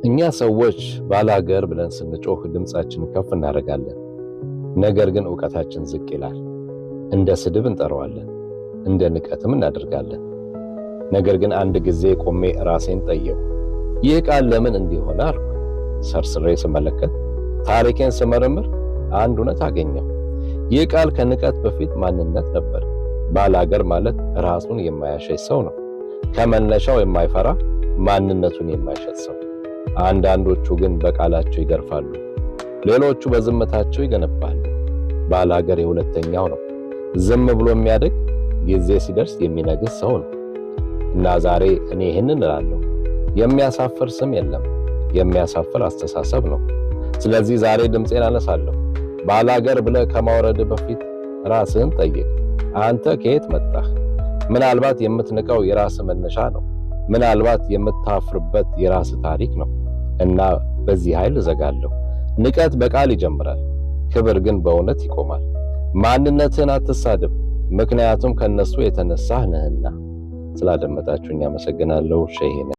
እኛ ሰዎች ባላገር ብለን ስንጮህ ድምጻችንን ከፍ እናደርጋለን። ነገር ግን ዕውቀታችን ዝቅ ይላል። እንደ ስድብ እንጠራዋለን፣ እንደ ንቀትም እናደርጋለን። ነገር ግን አንድ ጊዜ ቆሜ ራሴን ጠየቁ፣ ይህ ቃል ለምን እንዲሆነ አልኩ። ሰርስሬ ስመለከት፣ ታሪኬን ስመረምር አንድ እውነት አገኘሁ። ይህ ቃል ከንቀት በፊት ማንነት ነበር። ባላገር ማለት ራሱን የማያሸሽ ሰው ነው። ከመነሻው የማይፈራ ማንነቱን የማይሸጥ ሰው። አንዳንዶቹ ግን በቃላቸው ይገርፋሉ፣ ሌሎቹ በዝምታቸው ይገነባሉ። ባላገር የሁለተኛው ነው። ዝም ብሎ የሚያድግ ጊዜ ሲደርስ የሚነግስ ሰው ነው። እና ዛሬ እኔ ይህንን እላለሁ፣ የሚያሳፍር ስም የለም፣ የሚያሳፍር አስተሳሰብ ነው። ስለዚህ ዛሬ ድምፄን አነሳለሁ። ባላገር ብለህ ከማውረድ በፊት ራስህን ጠይቅ። አንተ ከየት መጣህ? ምናልባት የምትንቀው የራስ መነሻ ነው። ምናልባት የምታፍርበት የራስ ታሪክ ነው። እና በዚህ ኃይል እዘጋለሁ። ንቀት በቃል ይጀምራል፣ ክብር ግን በእውነት ይቆማል። ማንነትህን አትሳደብ፣ ምክንያቱም ከነሱ የተነሳህ ነህና። ስላደመጣችሁኝ አመሰግናለሁ። ሸሂ